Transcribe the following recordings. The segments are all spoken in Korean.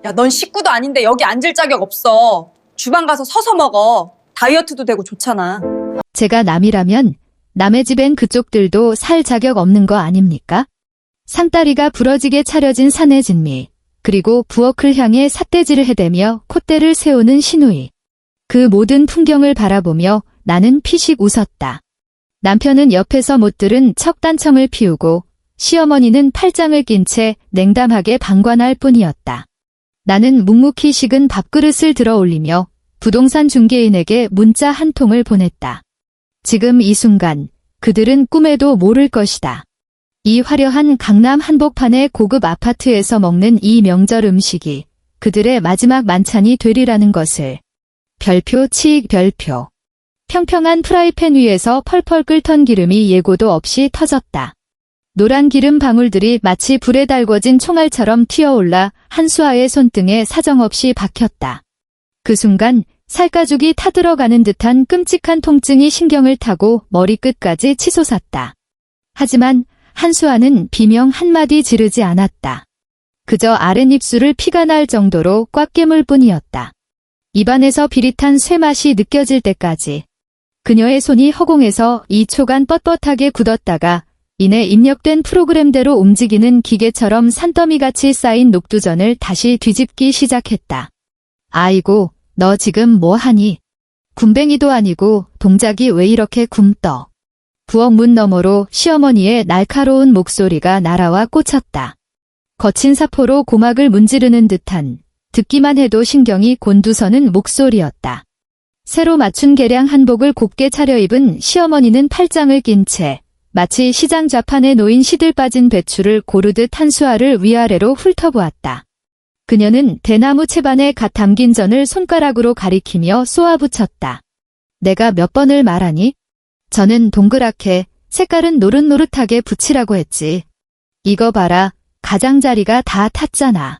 야, 넌 식구도 아닌데 여기 앉을 자격 없어. 주방 가서 서서 먹어. 다이어트도 되고 좋잖아. 제가 남이라면 남의 집엔 그쪽들도 살 자격 없는 거 아닙니까? 상다리가 부러지게 차려진 사내 진미, 그리고 부엌을 향해 삿대질을 해대며 콧대를 세우는 시누이. 그 모든 풍경을 바라보며 나는 피식 웃었다. 남편은 옆에서 못 들은 척단청을 피우고 시어머니는 팔짱을 낀 채 냉담하게 방관할 뿐이었다. 나는 묵묵히 식은 밥그릇을 들어 올리며 부동산 중개인에게 문자 한 통을 보냈다. 지금 이 순간 그들은 꿈에도 모를 것이다. 이 화려한 강남 한복판의 고급 아파트에서 먹는 이 명절 음식이 그들의 마지막 만찬이 되리라는 것을. 별표 치익 별표. 평평한 프라이팬 위에서 펄펄 끓던 기름이 예고도 없이 터졌다. 노란 기름 방울들이 마치 불에 달궈진 총알처럼 튀어올라 한수아의 손등에 사정없이 박혔다. 그 순간 살가죽이 타들어가는 듯한 끔찍한 통증이 신경을 타고 머리끝까지 치솟았다. 하지만 한수아는 비명 한마디 지르지 않았다. 그저 아랫입술을 피가 날 정도로 꽉 깨물 뿐이었다. 입안에서 비릿한 쇠맛이 느껴질 때까지. 그녀의 손이 허공에서 2초간 뻣뻣하게 굳었다가 이내 입력된 프로그램대로 움직이는 기계처럼 산더미같이 쌓인 녹두전을 다시 뒤집기 시작했다. 아이고, 너 지금 뭐 하니? 군뱅이도 아니고 동작이 왜 이렇게 굼떠? 부엌 문 너머로 시어머니의 날카로운 목소리가 날아와 꽂혔다. 거친 사포로 고막을 문지르는 듯한 듣기만 해도 신경이 곤두서는 목소리였다. 새로 맞춘 개량 한복을 곱게 차려입은 시어머니는 팔짱을 낀 채 마치 시장 좌판에 놓인 시들 빠진 배추를 고르듯 한수아를 위아래로 훑어보았다. 그녀는 대나무 채반에 갓 담긴 전을 손가락으로 가리키며 쏘아붙였다. 내가 몇 번을 말하니? 저는 동그랗게, 색깔은 노릇노릇하게 붙이라고 했지. 이거 봐라, 가장자리가 다 탔잖아.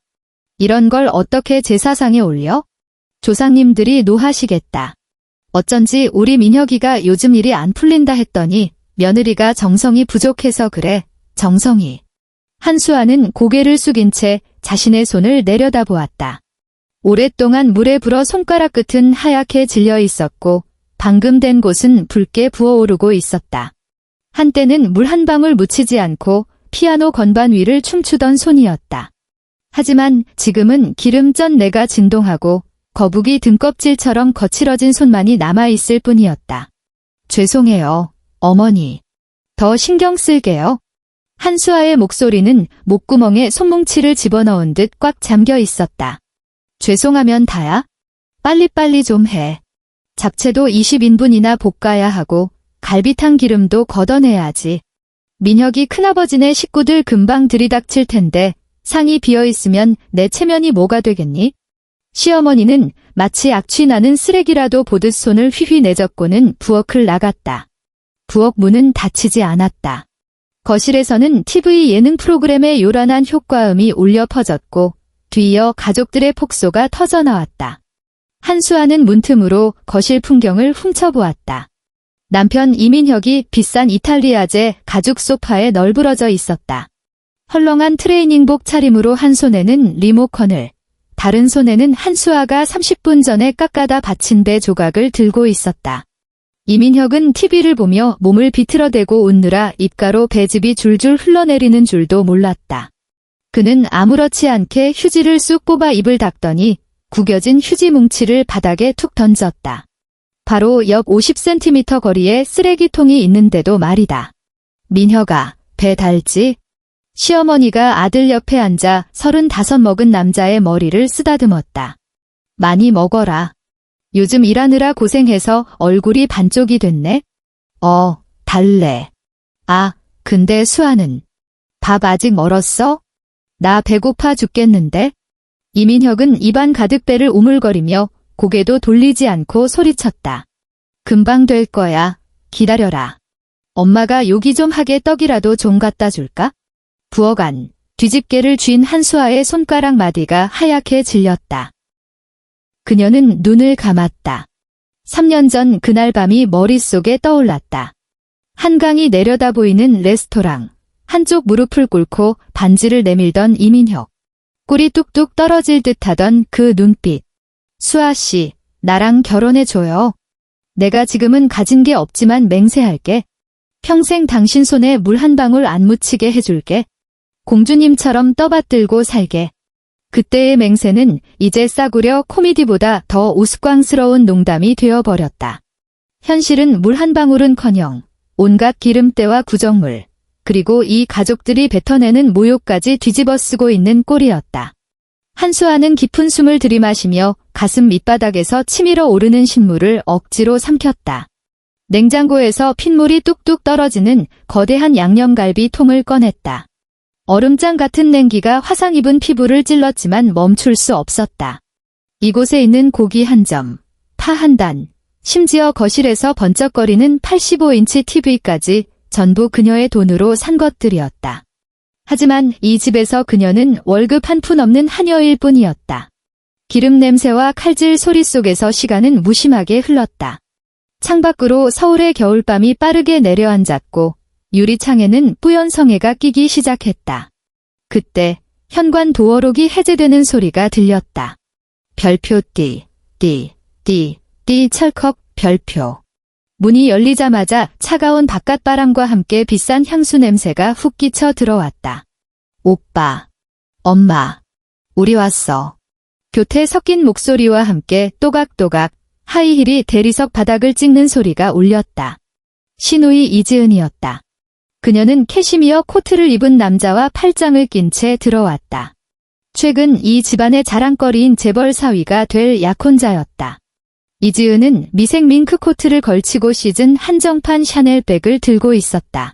이런 걸 어떻게 제사상에 올려? 조상님들이 노하시겠다. 어쩐지 우리 민혁이가 요즘 일이 안 풀린다 했더니 며느리가 정성이 부족해서 그래, 정성이. 한수아는 고개를 숙인 채 자신의 손을 내려다보았다. 오랫동안 물에 불어 손가락 끝은 하얗게 질려 있었고 방금 된 곳은 붉게 부어오르고 있었다. 한때는 물 한 방울 묻히지 않고 피아노 건반 위를 춤추던 손이었다. 하지만 지금은 기름전 내가 진동하고 거북이 등껍질처럼 거칠어진 손만이 남아있을 뿐이었다. 죄송해요, 어머니. 더 신경 쓸게요. 한수아의 목소리는 목구멍에 손뭉치를 집어넣은 듯 꽉 잠겨 있었다. 죄송하면 다야? 빨리빨리 좀 해. 잡채도 20인분이나 볶아야 하고 갈비탕 기름도 걷어내야지. 민혁이 큰아버지네 식구들 금방 들이닥칠 텐데 상이 비어있으면 내 체면이 뭐가 되겠니? 시어머니는 마치 악취 나는 쓰레기라도 보듯 손을 휘휘 내젓고는 부엌을 나갔다. 부엌 문은 닫히지 않았다. 거실에서는 TV 예능 프로그램의 요란한 효과음이 울려 퍼졌고 뒤이어 가족들의 폭소가 터져나왔다. 한수아는 문틈으로 거실 풍경을 훔쳐보았다. 남편 이민혁이 비싼 이탈리아제 가죽 소파에 널브러져 있었다. 헐렁한 트레이닝복 차림으로 한 손에는 리모컨을, 다른 손에는 한수아가 30분 전에 깎아다 바친 배 조각을 들고 있었다. 이민혁은 TV를 보며 몸을 비틀어대고 웃느라 입가로 배즙이 줄줄 흘러내리는 줄도 몰랐다. 그는 아무렇지 않게 휴지를 쑥 뽑아 입을 닦더니 구겨진 휴지 뭉치를 바닥에 툭 던졌다. 바로 옆 50cm 거리에 쓰레기통이 있는데도 말이다. 민혁아, 배 달지? 시어머니가 아들 옆에 앉아 35 먹은 남자의 머리를 쓰다듬었다. 많이 먹어라. 요즘 일하느라 고생해서 얼굴이 반쪽이 됐네? 달래. 아, 근데 수아는 밥 아직 멀었어? 나 배고파 죽겠는데? 이민혁은 입안 가득 배를 오물거리며 고개도 돌리지 않고 소리쳤다. 금방 될 거야. 기다려라. 엄마가 요기 좀 하게 떡이라도 좀 갖다 줄까? 부엌 안, 뒤집개를 쥔 한수아의 손가락 마디가 하얗게 질렸다. 그녀는 눈을 감았다. 3년 전 그날 밤이 머릿속에 떠올랐다. 한강이 내려다 보이는 레스토랑, 한쪽 무릎을 꿇고 반지를 내밀던 이민혁. 꿀이 뚝뚝 떨어질 듯 하던 그 눈빛. 수아 씨, 나랑 결혼해줘요. 내가 지금은 가진 게 없지만 맹세할게. 평생 당신 손에 물 한 방울 안 묻히게 해줄게. 공주님처럼 떠받들고 살게. 그때의 맹세는 이제 싸구려 코미디보다 더 우스꽝스러운 농담이 되어버렸다. 현실은 물 한 방울은커녕 온갖 기름때와 구정물, 그리고 이 가족들이 뱉어내는 모욕까지 뒤집어쓰고 있는 꼴이었다. 한수아는 깊은 숨을 들이마시며 가슴 밑바닥에서 치밀어 오르는 신물을 억지로 삼켰다. 냉장고에서 핏물이 뚝뚝 떨어지는 거대한 양념갈비 통을 꺼냈다. 얼음장 같은 냉기가 화상 입은 피부를 찔렀지만 멈출 수 없었다. 이곳에 있는 고기 한 점, 파 한 단, 심지어 거실에서 번쩍거리는 85인치 TV까지 전부 그녀의 돈으로 산 것들이었다. 하지만 이 집에서 그녀는 월급 한 푼 없는 하녀일 뿐이었다. 기름 냄새와 칼질 소리 속에서 시간은 무심하게 흘렀다. 창밖으로 서울의 겨울밤이 빠르게 내려앉았고 유리창에는 뿌연 성에가 끼기 시작했다. 그때 현관 도어록이 해제되는 소리가 들렸다. 별표 띠, 띠, 띠, 띠 철컥 별표. 문이 열리자마자 차가운 바깥바람과 함께 비싼 향수 냄새가 훅 끼쳐 들어왔다. 오빠, 엄마, 우리 왔어. 교태 섞인 목소리와 함께 또각또각 하이힐이 대리석 바닥을 찍는 소리가 울렸다. 신우이 이지은이었다. 그녀는 캐시미어 코트를 입은 남자와 팔짱을 낀 채 들어왔다. 최근 이 집안의 자랑거리인 재벌 사위가 될 약혼자였다. 이지은은 미색 밍크 코트를 걸치고 시즌 한정판 샤넬 백을 들고 있었다.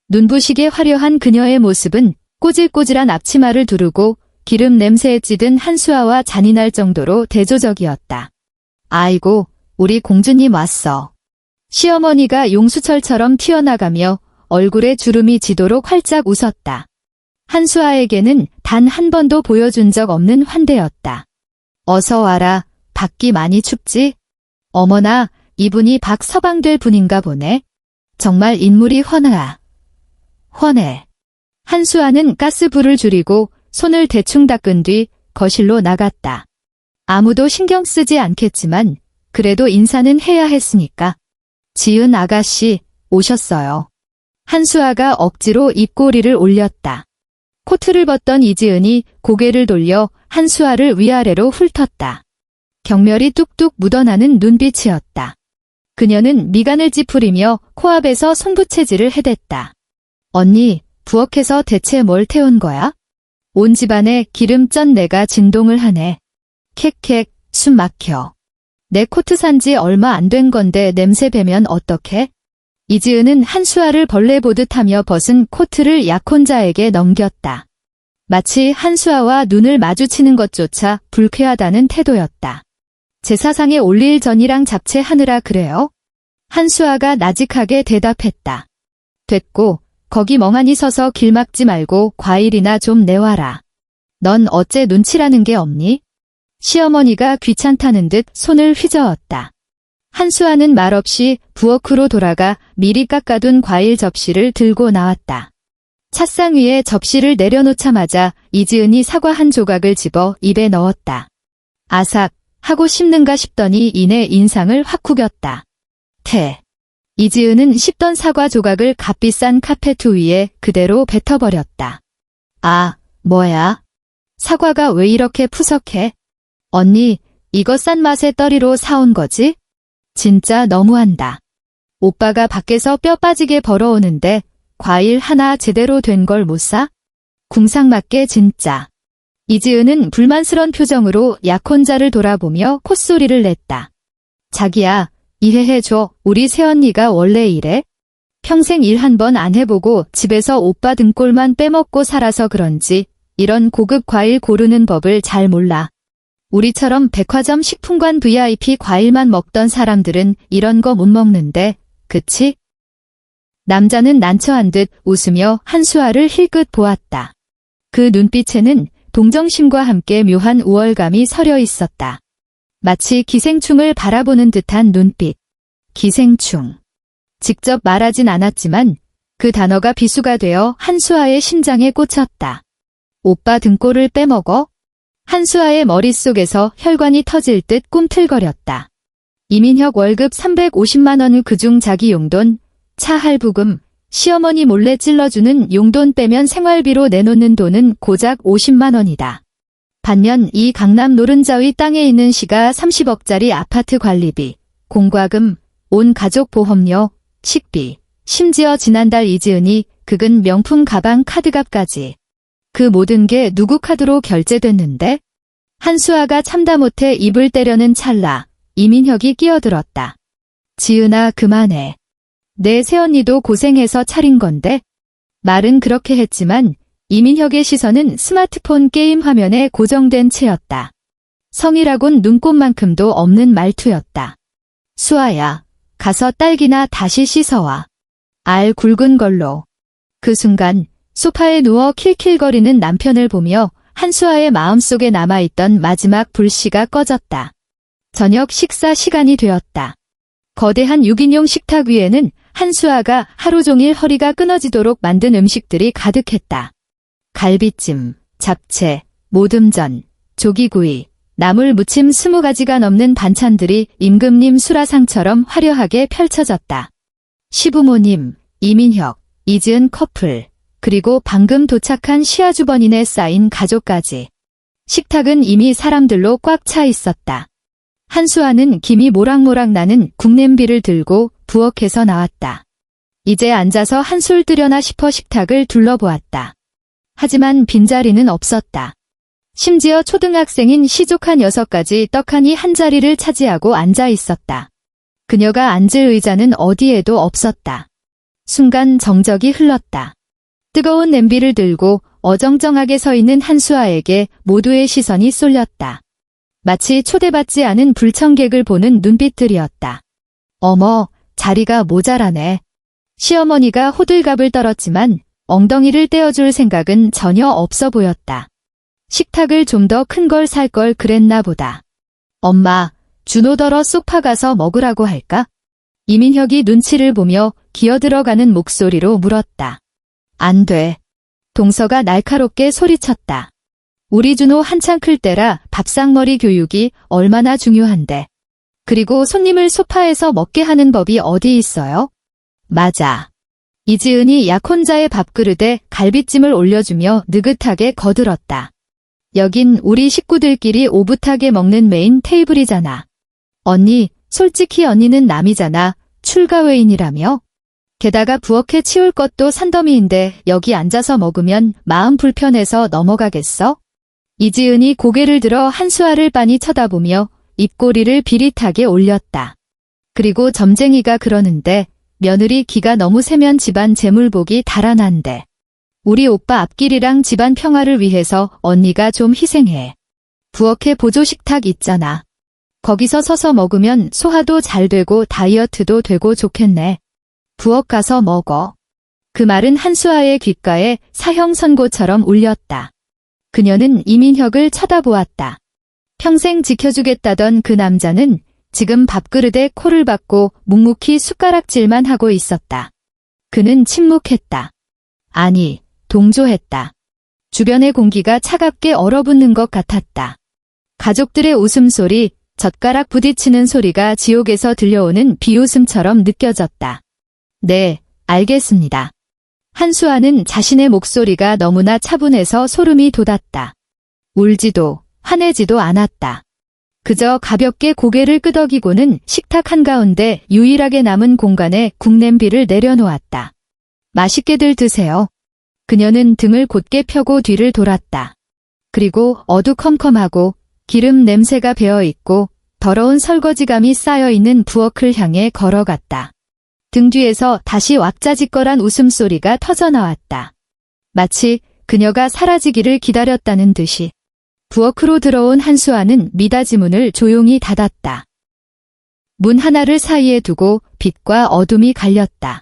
눈부시게 화려한 그녀의 모습은 꼬질꼬질한 앞치마를 두르고 기름 냄새에 찌든 한수아와 잔인할 정도로 대조적이었다. 아이고, 우리 공주님 왔어. 시어머니가 용수철처럼 튀어나가며 얼굴에 주름이 지도록 활짝 웃었다. 한수아에게는 단 한 번도 보여준 적 없는 환대였다. 어서 와라, 밖이 많이 춥지? 어머나, 이분이 박서방 될 분인가 보네. 정말 인물이 훤해. 한수아는 가스불을 줄이고 손을 대충 닦은 뒤 거실로 나갔다. 아무도 신경 쓰지 않겠지만 그래도 인사는 해야 했으니까. 지은 아가씨, 오셨어요. 한수아가 억지로 입꼬리를 올렸다. 코트를 벗던 이지은이 고개를 돌려 한수아를 위아래로 훑었다. 경멸이 뚝뚝 묻어나는 눈빛이었다. 그녀는 미간을 찌푸리며 코앞에서 손부채질을 해댔다. 언니, 부엌에서 대체 뭘 태운 거야? 온 집안에 기름 쩐 내가 진동을 하네. 캑캑, 숨 막혀. 내 코트 산지 얼마 안 된 건데 냄새 배면 어떡해? 이지은은 한수아를 벌레 보듯 하며 벗은 코트를 약혼자에게 넘겼다. 마치 한수아와 눈을 마주치는 것조차 불쾌하다는 태도였다. 제사상에 올릴 전이랑 잡채하느라 그래요? 한수아가 나직하게 대답했다. 됐고, 거기 멍하니 서서 길 막지 말고 과일이나 좀 내와라. 넌 어째 눈치라는 게 없니? 시어머니가 귀찮다는 듯 손을 휘저었다. 한수아는 말없이 부엌으로 돌아가 미리 깎아둔 과일 접시를 들고 나왔다. 찻상 위에 접시를 내려놓자마자 이지은이 사과 한 조각을 집어 입에 넣었다. 아삭 하고 씹는가 싶더니 이내 인상을 확 구겼다. 이지은은 씹던 사과 조각을 값비싼 카페트 위에 그대로 뱉어버렸다. 아, 뭐야? 사과가 왜 이렇게 푸석해? 언니, 이거 싼 맛의 떨이로 사온 거지? 진짜 너무한다. 오빠가 밖에서 뼈 빠지게 벌어오는데 과일 하나 제대로 된 걸 못 사? 궁상맞게 진짜. 이지은은 불만스런 표정으로 약혼자를 돌아보며 콧소리를 냈다. 자기야, 이해해줘. 우리 새언니가 원래 이래? 평생 일 한 번 안 해보고 집에서 오빠 등골만 빼먹고 살아서 그런지 이런 고급 과일 고르는 법을 잘 몰라. 우리처럼 백화점 식품관 VIP 과일만 먹던 사람들은 이런 거 못 먹는데, 그치? 남자는 난처한 듯 웃으며 한수아를 힐끗 보았다. 그 눈빛에는 동정심과 함께 묘한 우월감이 서려 있었다. 마치 기생충을 바라보는 듯한 눈빛. 기생충. 직접 말하진 않았지만 그 단어가 비수가 되어 한수아의 심장에 꽂혔다. 오빠 등골을 빼먹어? 한수아의 머릿속에서 혈관이 터질 듯 꿈틀거렸다. 이민혁 월급 350만 원, 그중 자기 용돈, 차 할부금, 시어머니 몰래 찔러주는 용돈 빼면 생활비로 내놓는 돈은 고작 50만 원이다. 반면 이 강남 노른자위 땅에 있는 시가 30억짜리 아파트 관리비, 공과금, 온 가족 보험료, 식비, 심지어 지난달 이지은이 극은 명품 가방 카드값까지. 그 모든 게 누구 카드로 결제됐는데? 한수아가 참다 못해 입을 때려는 찰나 이민혁이 끼어들었다. 지은아, 그만해. 내 새언니도 고생해서 차린 건데? 말은 그렇게 했지만 이민혁의 시선은 스마트폰 게임 화면에 고정된 채였다. 성이라곤 눈꼽만큼도 없는 말투였다. 수아야, 가서 딸기나 다시 씻어와. 알 굵은 걸로. 그 순간 소파에 누워 킬킬거리는 남편을 보며 한수아의 마음속에 남아있던 마지막 불씨가 꺼졌다. 저녁 식사 시간이 되었다. 거대한 6인용 식탁 위에는 한수아가 하루 종일 허리가 끊어지도록 만든 음식들이 가득했다. 갈비찜, 잡채, 모듬전, 조기구이, 나물 무침 20가지가 넘는 반찬들이 임금님 수라상처럼 화려하게 펼쳐졌다. 시부모님, 이민혁, 이지은 커플, 그리고 방금 도착한 시아주버닌에 쌓인 가족까지. 식탁은 이미 사람들로 꽉 차 있었다. 한수아는 김이 모락모락 나는 국냄비를 들고 부엌에서 나왔다. 이제 앉아서 한술 뜨려나 싶어 식탁을 둘러보았다. 하지만 빈자리는 없었다. 심지어 초등학생인 시족한 녀석까지 떡하니 한 자리를 차지하고 앉아 있었다. 그녀가 앉을 의자는 어디에도 없었다. 순간 정적이 흘렀다. 뜨거운 냄비를 들고 어정쩡하게 서 있는 한수아에게 모두의 시선이 쏠렸다. 마치 초대받지 않은 불청객을 보는 눈빛들이었다. 어머, 자리가 모자라네. 시어머니가 호들갑을 떨었지만 엉덩이를 떼어줄 생각은 전혀 없어 보였다. 식탁을 좀 더 큰 걸 살 걸 그랬나 보다. 엄마, 준호더러 쏙파 가서 먹으라고 할까? 이민혁이 눈치를 보며 기어들어가는 목소리로 물었다. 안 돼. 동서가 날카롭게 소리쳤다. 우리 준호 한창 클 때라 밥상머리 교육이 얼마나 중요한데. 그리고 손님을 소파에서 먹게 하는 법이 어디 있어요? 맞아. 이지은이 약혼자의 밥그릇에 갈비찜을 올려주며 느긋하게 거들었다. 여긴 우리 식구들끼리 오붓하게 먹는 메인 테이블이잖아. 언니, 솔직히 언니는 남이잖아. 출가외인이라며? 게다가 부엌에 치울 것도 산더미인데 여기 앉아서 먹으면 마음 불편해서 넘어가겠어? 이지은이 고개를 들어 한수아를 빤히 쳐다보며 입꼬리를 비릿하게 올렸다. 그리고 점쟁이가 그러는데 며느리 기가 너무 세면 집안 재물복이 달아난대. 우리 오빠 앞길이랑 집안 평화를 위해서 언니가 좀 희생해. 부엌에 보조 식탁 있잖아. 거기서 서서 먹으면 소화도 잘 되고 다이어트도 되고 좋겠네. 부엌 가서 먹어. 그 말은 한수아의 귓가에 사형 선고처럼 울렸다. 그녀는 이민혁을 쳐다보았다. 평생 지켜주겠다던 그 남자는 지금 밥그릇에 코를 박고 묵묵히 숟가락질만 하고 있었다. 그는 침묵했다. 아니, 동조했다. 주변의 공기가 차갑게 얼어붙는 것 같았다. 가족들의 웃음소리, 젓가락 부딪히는 소리가 지옥에서 들려오는 비웃음처럼 느껴졌다. 네, 알겠습니다. 한수아는 자신의 목소리가 너무나 차분해서 소름이 돋았다. 울지도 화내지도 않았다. 그저 가볍게 고개를 끄덕이고는 식탁 한가운데 유일하게 남은 공간에 국냄비를 내려놓았다. 맛있게들 드세요. 그녀는 등을 곧게 펴고 뒤를 돌았다. 그리고 어두컴컴하고 기름 냄새가 배어있고 더러운 설거지감이 쌓여있는 부엌을 향해 걸어갔다. 등 뒤에서 다시 왁자지껄한 웃음소리가 터져나왔다. 마치 그녀가 사라지기를 기다렸다는 듯이. 부엌으로 들어온 한수아는 미닫이 문을 조용히 닫았다. 문 하나를 사이에 두고 빛과 어둠이 갈렸다.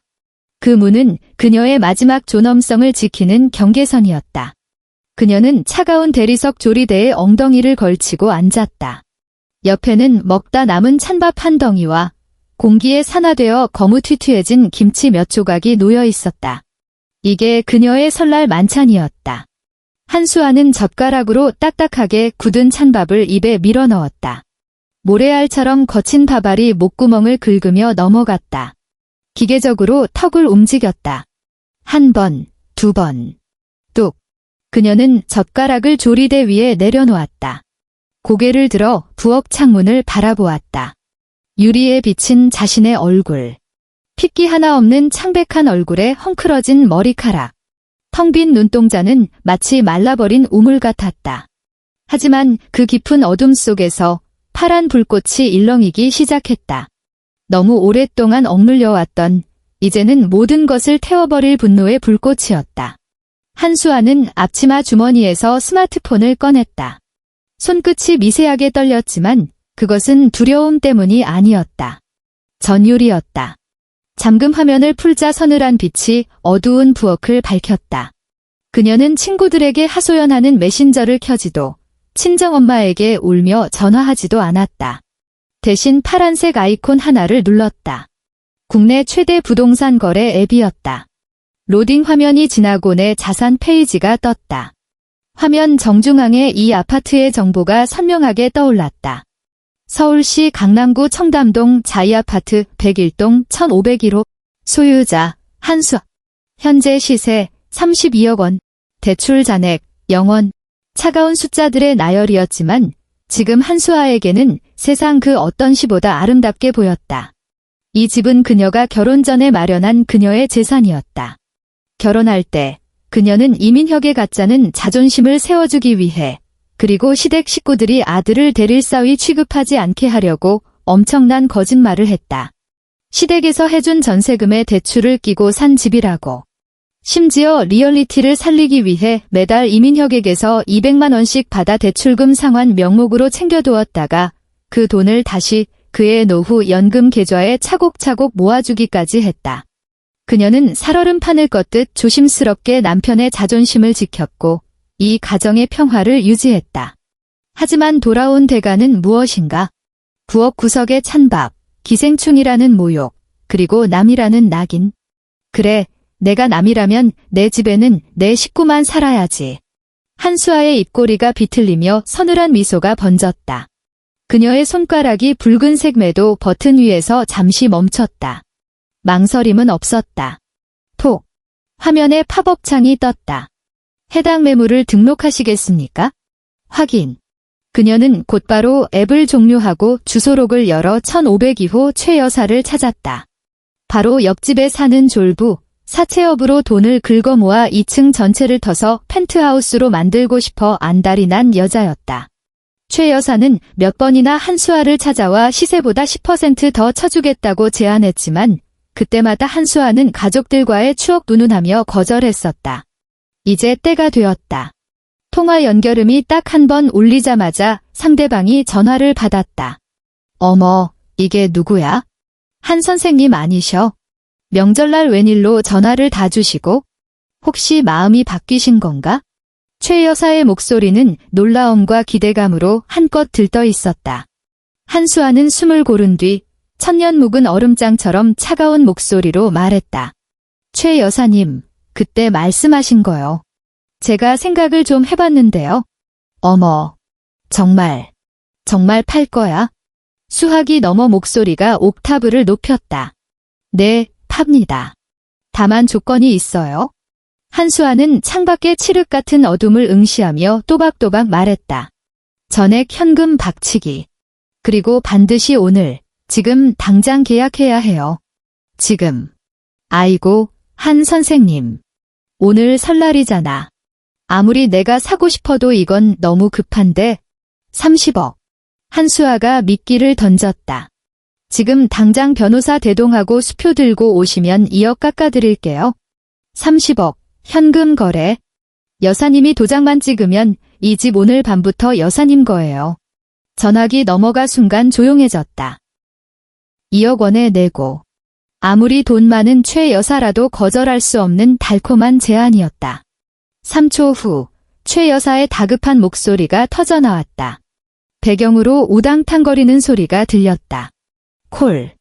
그 문은 그녀의 마지막 존엄성을 지키는 경계선이었다. 그녀는 차가운 대리석 조리대에 엉덩이를 걸치고 앉았다. 옆에는 먹다 남은 찬밥 한 덩이와 공기에 산화되어 거무튀튀해진 김치 몇 조각이 놓여 있었다. 이게 그녀의 설날 만찬이었다. 한수아는 젓가락으로 딱딱하게 굳은 찬밥을 입에 밀어 넣었다. 모래알처럼 거친 밥알이 목구멍을 긁으며 넘어갔다. 기계적으로 턱을 움직였다. 한 번, 두 번. 뚝. 그녀는 젓가락을 조리대 위에 내려놓았다. 고개를 들어 부엌 창문을 바라보았다. 유리에 비친 자신의 얼굴. 핏기 하나 없는 창백한 얼굴에 헝클어진 머리카락. 텅 빈 눈동자는 마치 말라버린 우물 같았다. 하지만 그 깊은 어둠 속에서 파란 불꽃이 일렁이기 시작했다. 너무 오랫동안 억눌려왔던 이제는 모든 것을 태워버릴 분노의 불꽃이었다. 한수아는 앞치마 주머니에서 스마트폰을 꺼냈다. 손끝이 미세하게 떨렸지만 그것은 두려움 때문이 아니었다. 전율이었다. 잠금 화면을 풀자 서늘한 빛이 어두운 부엌을 밝혔다. 그녀는 친구들에게 하소연하는 메신저를 켜지도 친정엄마에게 울며 전화하지도 않았다. 대신 파란색 아이콘 하나를 눌렀다. 국내 최대 부동산 거래 앱이었다. 로딩 화면이 지나고 내 자산 페이지가 떴다. 화면 정중앙에 이 아파트의 정보가 선명하게 떠올랐다. 서울시 강남구 청담동 자이아파트 101동 1501호 소유자 한수아. 현재 시세 32억 원. 대출 잔액 0원. 차가운 숫자들의 나열이었지만 지금 한수아에게는 세상 그 어떤 시보다 아름답게 보였다. 이 집은 그녀가 결혼 전에 마련한 그녀의 재산이었다. 결혼할 때 그녀는 이민혁의 가짜는 자존심을 세워주기 위해 그리고 시댁 식구들이 아들을 대릴 사위 취급하지 않게 하려고 엄청난 거짓말을 했다. 시댁에서 해준 전세금에 대출을 끼고 산 집이라고. 심지어 리얼리티를 살리기 위해 매달 이민혁에게서 200만 원씩 받아 대출금 상환 명목으로 챙겨두었다가 그 돈을 다시 그의 노후 연금 계좌에 차곡차곡 모아주기까지 했다. 그녀는 살얼음판을 걷듯 조심스럽게 남편의 자존심을 지켰고 이 가정의 평화를 유지했다. 하지만 돌아온 대가는 무엇인가? 부엌 구석의 찬밥, 기생충이라는 모욕, 그리고 남이라는 낙인. 그래, 내가 남이라면 내 집에는 내 식구만 살아야지. 한수아의 입꼬리가 비틀리며 서늘한 미소가 번졌다. 그녀의 손가락이 붉은색 매도 버튼 위에서 잠시 멈췄다. 망설임은 없었다. 톡. 화면에 팝업 창이 떴다. 해당 매물을 등록하시겠습니까? 확인. 그녀는 곧바로 앱을 종료하고 주소록을 열어 1502호 최 여사를 찾았다. 바로 옆집에 사는 졸부, 사채업으로 돈을 긁어 모아 2층 전체를 터서 펜트하우스로 만들고 싶어 안달이 난 여자였다. 최 여사는 몇 번이나 한수아를 찾아와 시세보다 10% 더 쳐주겠다고 제안했지만 그때마다 한수아는 가족들과의 추억 눈운하며 거절했었다. 이제 때가 되었다. 통화 연결음이 딱 한 번 울리자마자 상대방이 전화를 받았다. 어머, 이게 누구야? 한 선생님 아니셔? 명절날 웬일로 전화를 다 주시고? 혹시 마음이 바뀌신 건가? 최 여사의 목소리는 놀라움과 기대감으로 한껏 들떠 있었다. 한수아는 숨을 고른 뒤 천년 묵은 얼음장처럼 차가운 목소리로 말했다. 최 여사님, 그때 말씀하신 거요. 제가 생각을 좀 해봤는데요. 어머, 정말 팔 거야? 수학이 넘어 목소리가 옥타브를 높였다. 네, 팝니다. 다만 조건이 있어요. 한수아는 창밖의 칠흑 같은 어둠을 응시하며 또박또박 말했다. 전액 현금 박치기. 그리고 반드시 오늘, 지금 당장 계약해야 해요. 지금. 아이고, 한 선생님. 오늘 설날이잖아. 아무리 내가 사고 싶어도 이건 너무 급한데. 30억. 한수아가 미끼를 던졌다. 지금 당장 변호사 대동하고 수표 들고 오시면 2억 깎아드릴게요. 30억. 현금 거래. 여사님이 도장만 찍으면 이 집 오늘 밤부터 여사님 거예요. 전화기 넘어가 순간 조용해졌다. 2억 원에 내고. 아무리 돈 많은 최 여사라도 거절할 수 없는 달콤한 제안이었다. 3초 후, 최 여사의 다급한 목소리가 터져나왔다. 배경으로 우당탕거리는 소리가 들렸다. 콜.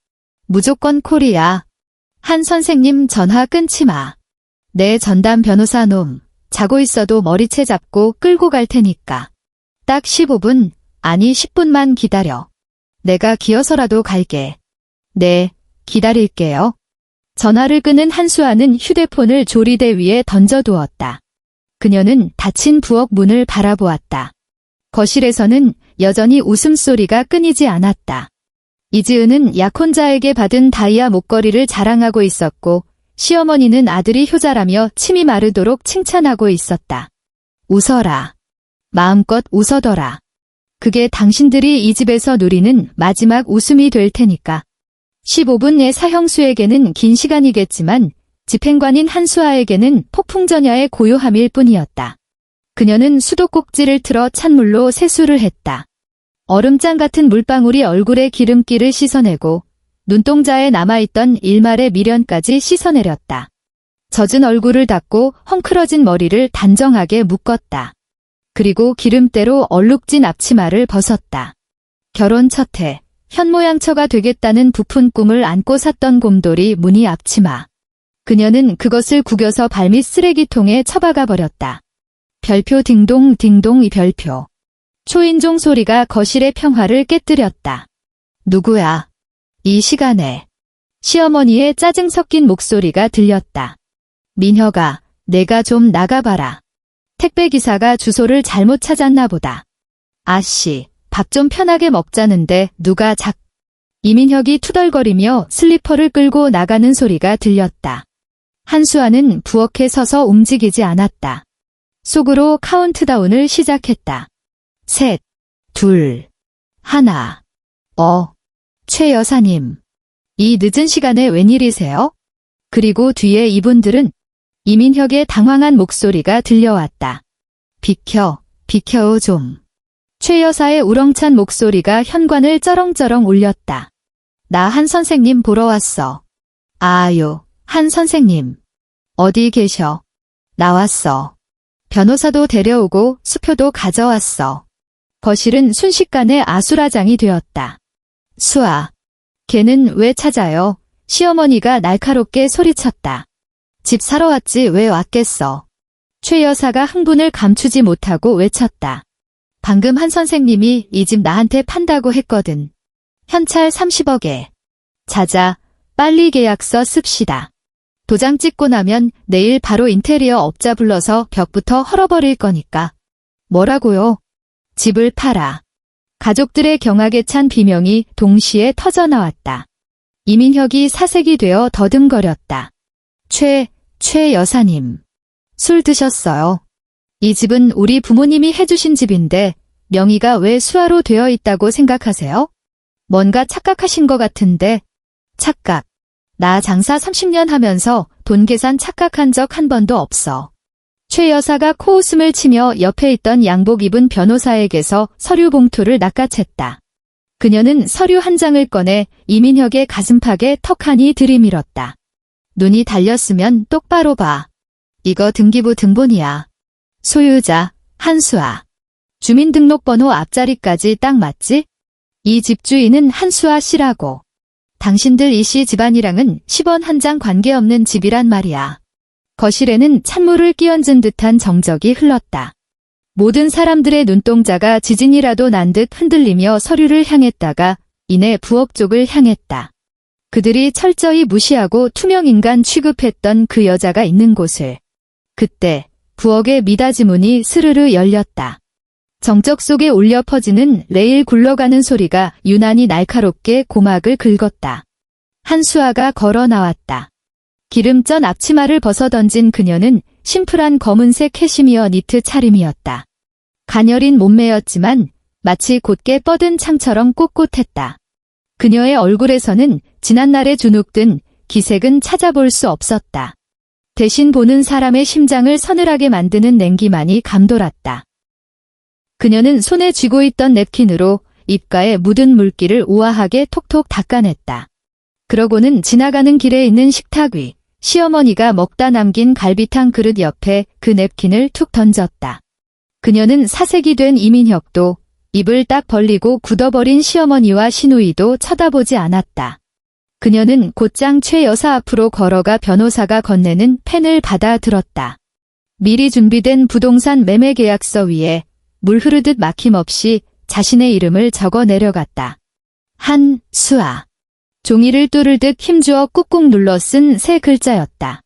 무조건 콜이야. 한 선생님 전화 끊지 마. 내 전담 변호사 놈, 자고 있어도 머리채 잡고 끌고 갈 테니까. 딱 15분, 아니 10분만 기다려. 내가 기어서라도 갈게. 네, 기다릴게요. 전화를 끊은 한수아는 휴대폰을 조리대 위에 던져두었다. 그녀는 닫힌 부엌 문을 바라보았다. 거실에서는 여전히 웃음소리가 끊이지 않았다. 이지은은 약혼자에게 받은 다이아 목걸이를 자랑하고 있었고 시어머니는 아들이 효자라며 침이 마르도록 칭찬하고 있었다. 웃어라. 마음껏 웃어둬라. 그게 당신들이 이 집에서 누리는 마지막 웃음이 될 테니까. 15분의 사형수에게는 긴 시간이겠지만 집행관인 한수아에게는 폭풍전야의 고요함일 뿐이었다. 그녀는 수도꼭지를 틀어 찬물로 세수를 했다. 얼음장 같은 물방울이 얼굴에 기름기를 씻어내고 눈동자에 남아있던 일말의 미련까지 씻어내렸다. 젖은 얼굴을 닦고 헝클어진 머리를 단정하게 묶었다. 그리고 기름때로 얼룩진 앞치마를 벗었다. 결혼 첫해 현모양처가 되겠다는 부푼 꿈을 안고 샀던 곰돌이 무늬 앞치마. 그녀는 그것을 구겨서 발밑 쓰레기통에 처박아 버렸다. 별표 딩동 딩동 이 별표. 초인종 소리가 거실의 평화를 깨뜨렸다. 누구야? 이 시간에. 시어머니의 짜증 섞인 목소리가 들렸다. 민혁아, 내가 좀 나가봐라. 택배기사가 주소를 잘못 찾았나 보다. 아씨, 밥 좀 편하게 먹자는데 누가 이민혁이 투덜거리며 슬리퍼를 끌고 나가는 소리가 들렸다. 한수아는 부엌에 서서 움직이지 않았다. 속으로 카운트다운을 시작했다. 3, 2, 1. 최 여사님. 이 늦은 시간에 웬일이세요? 그리고 뒤에 이분들은 이민혁의 당황한 목소리가 들려왔다. 비켜 좀. 최 여사의 우렁찬 목소리가 현관을 쩌렁쩌렁 울렸다. 나 한 선생님 보러 왔어. 아유, 한 선생님. 어디 계셔? 나왔어. 변호사도 데려오고 수표도 가져왔어. 거실은 순식간에 아수라장이 되었다. 수아, 걔는 왜 찾아요? 시어머니가 날카롭게 소리쳤다. 집 사러 왔지 왜 왔겠어. 최 여사가 흥분을 감추지 못하고 외쳤다. 방금 한 선생님이 이 집 나한테 판다고 했거든. 현찰 30억에. 자자, 빨리 계약서 씁시다. 도장 찍고 나면 내일 바로 인테리어 업자 불러서 벽부터 헐어버릴 거니까. 뭐라고요? 집을 팔아. 가족들의 경악에 찬 비명이 동시에 터져나왔다. 이민혁이 사색이 되어 더듬거렸다. 최 여사님. 술 드셨어요? 이 집은 우리 부모님이 해주신 집인데 명의가 왜 수아로 되어 있다고 생각하세요? 뭔가 착각하신 것 같은데. 착각. 나 장사 30년 하면서 돈 계산 착각한 적 한 번도 없어. 최 여사가 코웃음을 치며 옆에 있던 양복 입은 변호사에게서 서류 봉투를 낚아챘다. 그녀는 서류 한 장을 꺼내 이민혁의 가슴팍에 턱하니 들이밀었다. 눈이 달렸으면 똑바로 봐. 이거 등기부 등본이야. 소유자, 한수아. 주민등록번호 앞자리까지 딱 맞지? 이 집주인은 한수아 씨라고. 당신들 이씨 집안이랑은 10원 한 장 관계없는 집이란 말이야. 거실에는 찬물을 끼얹은 듯한 정적이 흘렀다. 모든 사람들의 눈동자가 지진이라도 난 듯 흔들리며 서류를 향했다가 이내 부엌 쪽을 향했다. 그들이 철저히 무시하고 투명인간 취급했던 그 여자가 있는 곳을. 그때 부엌의 미닫이 문이 스르르 열렸다. 정적 속에 울려 퍼지는 레일 굴러가는 소리가 유난히 날카롭게 고막을 긁었다. 한수아가 걸어 나왔다. 기름전 앞치마를 벗어던진 그녀는 심플한 검은색 캐시미어 니트 차림이었다. 가녀린 몸매였지만 마치 곧게 뻗은 창처럼 꼿꼿했다. 그녀의 얼굴에서는 지난날의 주눅든 기색은 찾아볼 수 없었다. 대신 보는 사람의 심장을 서늘하게 만드는 냉기만이 감돌았다. 그녀는 손에 쥐고 있던 냅킨으로 입가에 묻은 물기를 우아하게 톡톡 닦아냈다. 그러고는 지나가는 길에 있는 식탁 위, 시어머니가 먹다 남긴 갈비탕 그릇 옆에 그 냅킨을 툭 던졌다. 그녀는 사색이 된 이민혁도 입을 딱 벌리고 굳어버린 시어머니와 시누이도 쳐다보지 않았다. 그녀는 곧장 최 여사 앞으로 걸어가 변호사가 건네는 펜을 받아 들었다. 미리 준비된 부동산 매매 계약서 위에 물 흐르듯 막힘없이 자신의 이름을 적어 내려갔다. 한수아. 종이를 뚫을 듯 힘주어 꾹꾹 눌러 쓴 세 글자였다.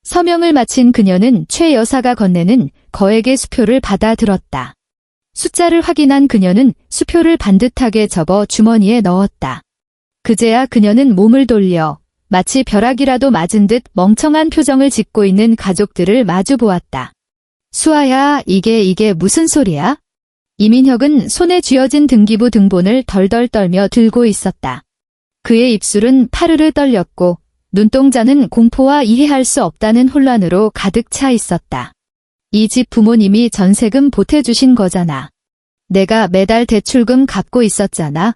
서명을 마친 그녀는 최 여사가 건네는 거액의 수표를 받아들었다. 숫자를 확인한 그녀는 수표를 반듯하게 접어 주머니에 넣었다. 그제야 그녀는 몸을 돌려 마치 벼락이라도 맞은 듯 멍청한 표정을 짓고 있는 가족들을 마주 보았다. 수아야, 이게 무슨 소리야? 이민혁은 손에 쥐어진 등기부 등본을 덜덜 떨며 들고 있었다. 그의 입술은 파르르 떨렸고 눈동자는 공포와 이해할 수 없다는 혼란으로 가득 차 있었다. 이 집 부모님이 전세금 보태주신 거잖아. 내가 매달 대출금 갚고 있었잖아.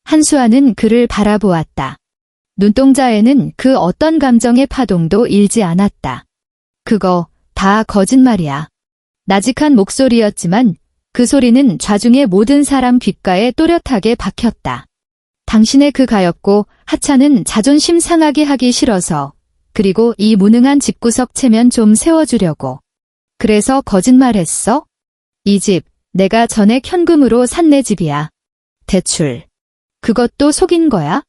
한수아는 그를 바라보았다. 눈동자에는 그 어떤 감정의 파동도 일지 않았다. 그거 다 거짓말이야. 나직한 목소리였지만 그 소리는 좌중의 모든 사람 귓가에 또렷하게 박혔다. 당신의 그 가엾고 하찮은 자존심 상하게 하기 싫어서, 그리고 이 무능한 집구석 체면 좀 세워주려고. 그래서 거짓말했어? 이 집 내가 전액 현금으로 산 내 집이야. 대출. 그것도 속인 거야?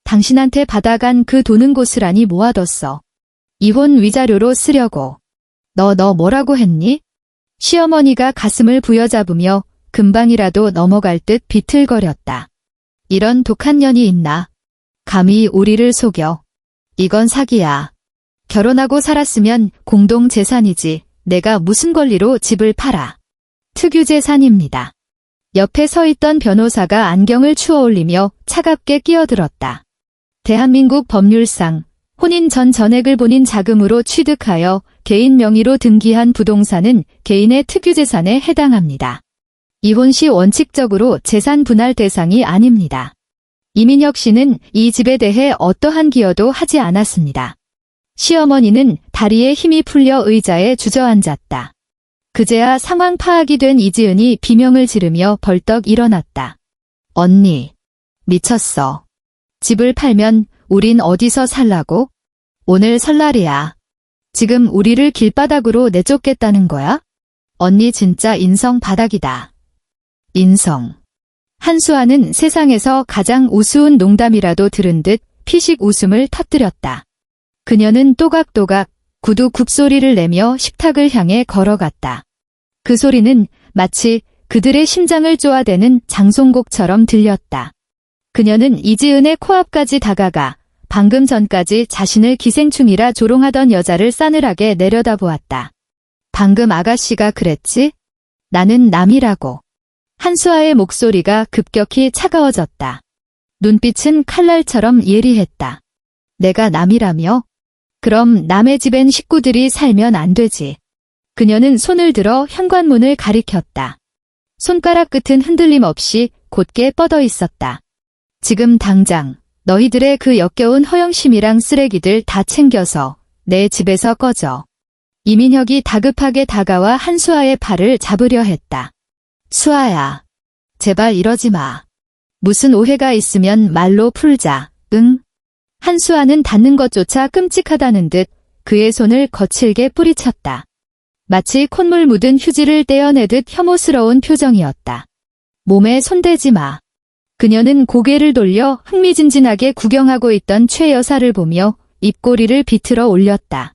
당신한테 받아간 그 돈은 고스란히 모아뒀어. 이혼 위자료로 쓰려고. 너 뭐라고 했니? 시어머니가 가슴을 부여잡으며 금방이라도 넘어갈 듯 비틀거렸다. 이런 독한 년이 있나? 감히 우리를 속여. 이건 사기야. 결혼하고 살았으면 공동 재산이지. 내가 무슨 권리로 집을 팔아. 특유 재산입니다. 옆에 서 있던 변호사가 안경을 추어올리며 차갑게 끼어들었다. 대한민국 법률상 혼인 전 전액을 본인 자금으로 취득하여 개인 명의로 등기한 부동산은 개인의 특유재산에 해당합니다. 이혼 시 원칙적으로 재산 분할 대상이 아닙니다. 이민혁 씨는 이 집에 대해 어떠한 기여도 하지 않았습니다. 시어머니는 다리에 힘이 풀려 의자에 주저앉았다. 그제야 상황 파악이 된 이지은이 비명을 지르며 벌떡 일어났다. 언니, 미쳤어. 집을 팔면 우린 어디서 살라고? 오늘 설날이야. 지금 우리를 길바닥으로 내쫓겠다는 거야? 언니 진짜 인성 바닥이다. 인성. 한수아는 세상에서 가장 우스운 농담이라도 들은 듯 피식 웃음을 터뜨렸다. 그녀는 또각또각 구두 굽소리를 내며 식탁을 향해 걸어갔다. 그 소리는 마치 그들의 심장을 쪼아대는 장송곡처럼 들렸다. 그녀는 이지은의 코앞까지 다가가 방금 전까지 자신을 기생충이라 조롱하던 여자를 싸늘하게 내려다보았다. 방금 아가씨가 그랬지? 나는 남이라고. 한수아의 목소리가 급격히 차가워졌다. 눈빛은 칼날처럼 예리했다. 내가 남이라며? 그럼 남의 집엔 식구들이 살면 안 되지. 그녀는 손을 들어 현관문을 가리켰다. 손가락 끝은 흔들림 없이 곧게 뻗어 있었다. 지금 당장 너희들의 그 역겨운 허영심이랑 쓰레기들 다 챙겨서 내 집에서 꺼져. 이민혁이 다급하게 다가와 한수아의 팔을 잡으려 했다. 수아야, 제발 이러지 마. 무슨 오해가 있으면 말로 풀자, 응? 한수아는 닿는 것조차 끔찍하다는 듯 그의 손을 거칠게 뿌리쳤다. 마치 콧물 묻은 휴지를 떼어내듯 혐오스러운 표정이었다. 몸에 손대지 마. 그녀는 고개를 돌려 흥미진진하게 구경하고 있던 최 여사를 보며 입꼬리를 비틀어 올렸다.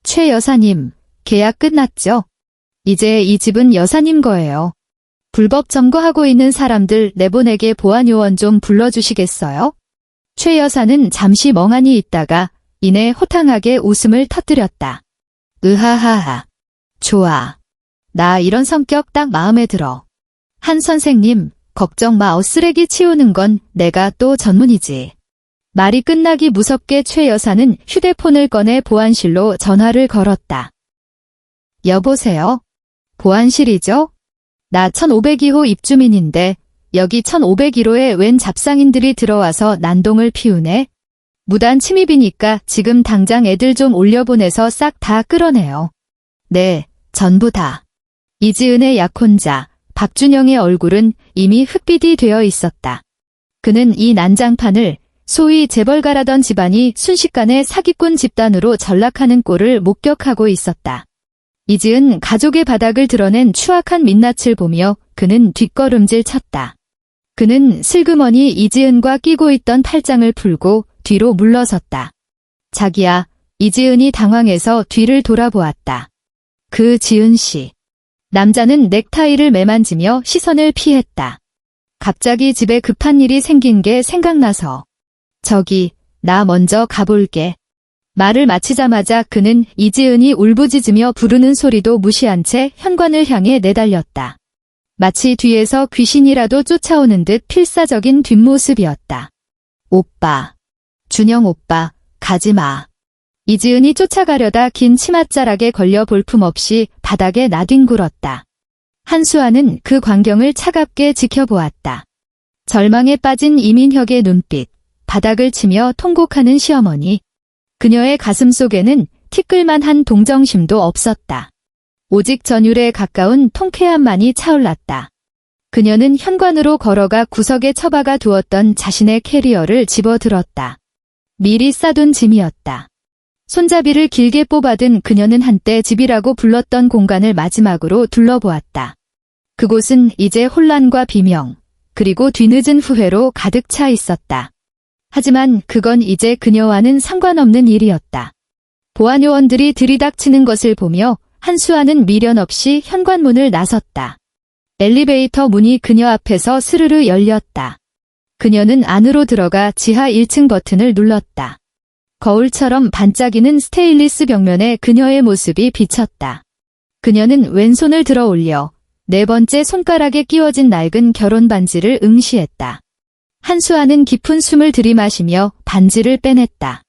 최 여사님, 계약 끝났죠? 이제 이 집은 여사님 거예요. 불법 점거하고 있는 사람들 내보내게 보안요원 좀 불러주시겠어요? 최 여사는 잠시 멍하니 있다가 이내 호탕하게 웃음을 터뜨렸다. 으하하하. 좋아. 나 이런 성격 딱 마음에 들어. 한 선생님, 걱정 마. 쓰레기 치우는 건 내가 또 전문이지. 말이 끝나기 무섭게 최 여사는 휴대폰을 꺼내 보안실로 전화를 걸었다. 여보세요? 보안실이죠? 나 1502호 입주민인데 여기 1501호에 웬 잡상인들이 들어와서 난동을 피우네. 무단 침입이니까 지금 당장 애들 좀 올려보내서 싹 다 끌어내요. 네, 전부 다. 이지은의 약혼자 박준영의 얼굴은 이미 흑빛이 되어 있었다. 그는 이 난장판을 소위 재벌가라던 집안이 순식간에 사기꾼 집단으로 전락하는 꼴을 목격하고 있었다. 이지은 가족의 바닥을 드러낸 추악한 민낯을 보며 그는 뒷걸음질 쳤다. 그는 슬그머니 이지은과 끼고 있던 팔짱을 풀고 뒤로 물러섰다. 자기야, 이지은이 당황해서 뒤를 돌아보았다. 그 지은 씨. 남자는 넥타이를 매만지며 시선을 피했다. 갑자기 집에 급한 일이 생긴 게 생각나서. 저기, 나 먼저 가볼게. 말을 마치자마자 그는 이지은이 울부짖으며 부르는 소리도 무시한 채 현관을 향해 내달렸다. 마치 뒤에서 귀신이라도 쫓아오는 듯 필사적인 뒷모습이었다. 오빠. 준영 오빠, 가지마. 이지은이 쫓아가려다 긴 치맛자락에 걸려 볼품없이 바닥에 나뒹굴었다. 한수아는 그 광경을 차갑게 지켜보았다. 절망에 빠진 이민혁의 눈빛, 바닥을 치며 통곡하는 시어머니. 그녀의 가슴 속에는 티끌만한 동정심도 없었다. 오직 전율에 가까운 통쾌함만이 차올랐다. 그녀는 현관으로 걸어가 구석에 처박아 두었던 자신의 캐리어를 집어들었다. 미리 싸둔 짐이었다. 손잡이를 길게 뽑아든 그녀는 한때 집이라고 불렀던 공간을 마지막으로 둘러보았다. 그곳은 이제 혼란과 비명, 그리고 뒤늦은 후회로 가득 차 있었다. 하지만 그건 이제 그녀와는 상관없는 일이었다. 보안요원들이 들이닥치는 것을 보며 한수아는 미련 없이 현관문을 나섰다. 엘리베이터 문이 그녀 앞에서 스르르 열렸다. 그녀는 안으로 들어가 지하 1층 버튼을 눌렀다. 거울처럼 반짝이는 스테인리스 벽면에 그녀의 모습이 비쳤다. 그녀는 왼손을 들어 올려 네 번째 손가락에 끼워진 낡은 결혼 반지를 응시했다. 한수아는 깊은 숨을 들이마시며 반지를 빼냈다.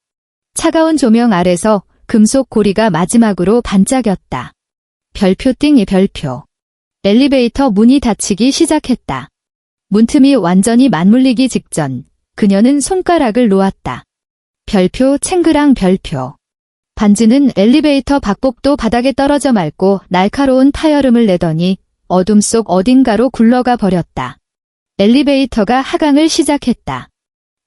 차가운 조명 아래서 금속 고리가 마지막으로 반짝였다. 별표 띵이 별표. 엘리베이터 문이 닫히기 시작했다. 문틈이 완전히 맞물리기 직전 그녀는 손가락을 놓았다. 별표 챙그랑 별표. 반지는 엘리베이터 박복도 바닥에 떨어져 맑고 날카로운 파열음을 내더니 어둠 속 어딘가로 굴러가 버렸다. 엘리베이터가 하강을 시작했다.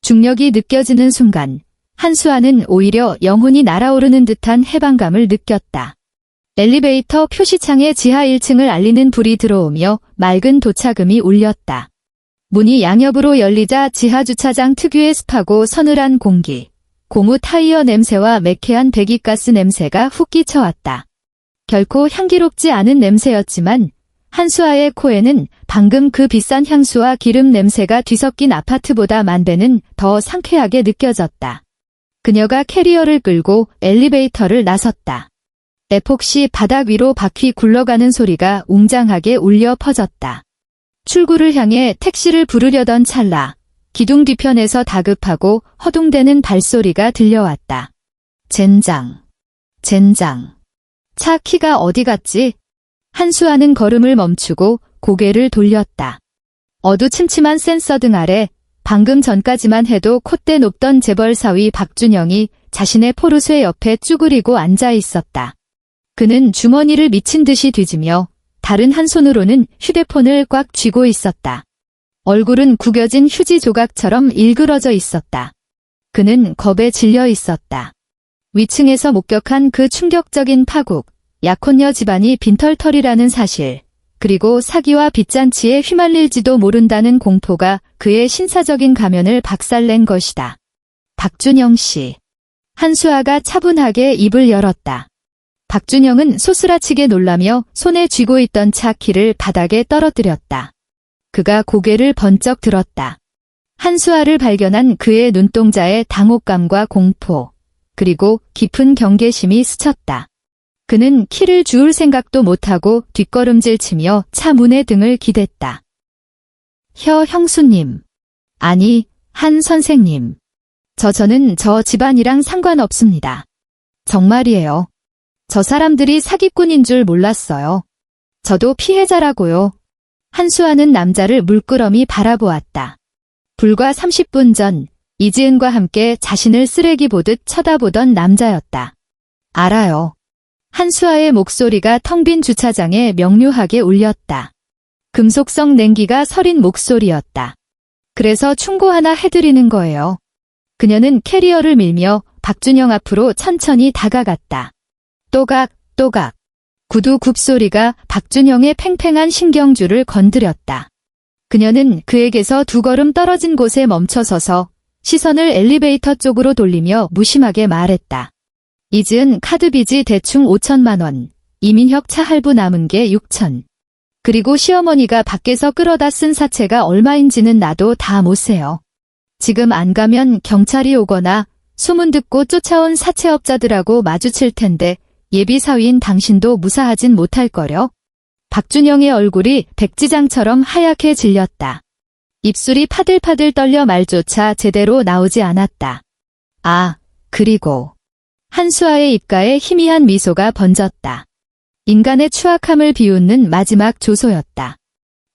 중력이 느껴지는 순간 한수아는 오히려 영혼이 날아오르는 듯한 해방감을 느꼈다. 엘리베이터 표시창에 지하 1층을 알리는 불이 들어오며 맑은 도착음이 울렸다. 문이 양옆으로 열리자 지하 주차장 특유의 습하고 서늘한 공기, 고무 타이어 냄새와 매캐한 배기가스 냄새가 훅 끼쳐왔다. 결코 향기롭지 않은 냄새였지만 한수아의 코에는 방금 그 비싼 향수와 기름 냄새가 뒤섞인 아파트보다 만 배는 더 상쾌하게 느껴졌다. 그녀가 캐리어를 끌고 엘리베이터를 나섰다. 에폭시 바닥 위로 바퀴 굴러가는 소리가 웅장하게 울려 퍼졌다. 출구를 향해 택시를 부르려던 찰나 기둥 뒤편에서 다급하고 허둥대는 발소리가 들려왔다. 젠장. 젠장. 차 키가 어디 갔지? 한수아는 걸음을 멈추고 고개를 돌렸다. 어두침침한 센서등 아래 방금 전까지만 해도 콧대 높던 재벌 사위 박준영이 자신의 포르쉐 옆에 쭈그리고 앉아 있었다. 그는 주머니를 미친 듯이 뒤지며 다른 한 손으로는 휴대폰을 꽉 쥐고 있었다. 얼굴은 구겨진 휴지 조각처럼 일그러져 있었다. 그는 겁에 질려 있었다. 위층에서 목격한 그 충격적인 파국, 약혼녀 집안이 빈털터리라는 사실, 그리고 사기와 빚잔치에 휘말릴지도 모른다는 공포가 그의 신사적인 가면을 박살낸 것이다. 박준영 씨. 한수아가 차분하게 입을 열었다. 박준영은 소스라치게 놀라며 손에 쥐고 있던 차 키를 바닥에 떨어뜨렸다. 그가 고개를 번쩍 들었다. 한수아를 발견한 그의 눈동자에 당혹감과 공포, 그리고 깊은 경계심이 스쳤다. 그는 키를 주울 생각도 못하고 뒷걸음질 치며 차 문의 등을 기댔다. 형수님. 아니, 한 선생님. 저는 저 집안이랑 상관없습니다. 정말이에요. 저 사람들이 사기꾼인 줄 몰랐어요. 저도 피해자라고요. 한수아는 남자를 물끄러미 바라보았다. 불과 30분 전 이지은과 함께 자신을 쓰레기 보듯 쳐다보던 남자였다. 알아요. 한수아의 목소리가 텅 빈 주차장에 명료하게 울렸다. 금속성 냉기가 서린 목소리였다. 그래서 충고 하나 해드리는 거예요. 그녀는 캐리어를 밀며 박준영 앞으로 천천히 다가갔다. 또각, 또각. 구두 굽소리가 박준영의 팽팽한 신경줄을 건드렸다. 그녀는 그에게서 2걸음 떨어진 곳에 멈춰서서 시선을 엘리베이터 쪽으로 돌리며 무심하게 말했다. 잊은 카드빚이 대충 5천만 원, 이민혁 차 할부 남은 게 6천. 그리고 시어머니가 밖에서 끌어다 쓴 사채가 얼마인지는 나도 다 못 세요. 지금 안 가면 경찰이 오거나 소문 듣고 쫓아온 사채업자들하고 마주칠 텐데 예비 사위인 당신도 무사하진 못할 거려. 박준영의 얼굴이 백지장처럼 하얗게 질렸다. 입술이 파들파들 떨려 말조차 제대로 나오지 않았다. 아, 그리고 한수아의 입가에 희미한 미소가 번졌다. 인간의 추악함을 비웃는 마지막 조소였다.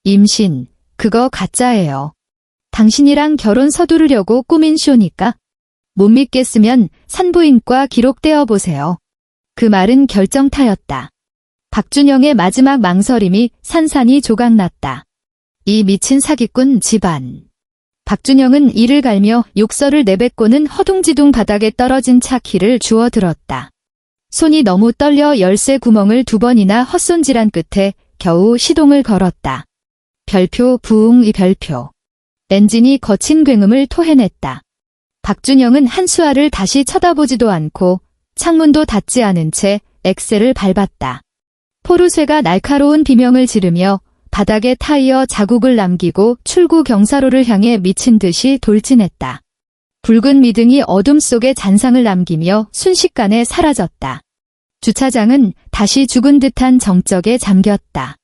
임신, 그거 가짜예요. 당신이랑 결혼 서두르려고 꾸민 쇼니까? 못 믿겠으면 산부인과 기록 떼어보세요. 그 말은 결정타였다. 박준영의 마지막 망설임이 산산이 조각났다. 이 미친 사기꾼 집안. 박준영은 이를 갈며 욕설을 내뱉고는 허둥지둥 바닥에 떨어진 차 키를 주워들었다. 손이 너무 떨려 열쇠 구멍을 2번이나 헛손질한 끝에 겨우 시동을 걸었다. 별표 부웅이 별표. 엔진이 거친 굉음을 토해냈다. 박준영은 한수아를 다시 쳐다보지도 않고 창문도 닫지 않은 채 엑셀을 밟았다. 포르쉐가 날카로운 비명을 지르며 바닥에 타이어 자국을 남기고 출구 경사로를 향해 미친 듯이 돌진했다. 붉은 미등이 어둠 속에 잔상을 남기며 순식간에 사라졌다. 주차장은 다시 죽은 듯한 정적에 잠겼다.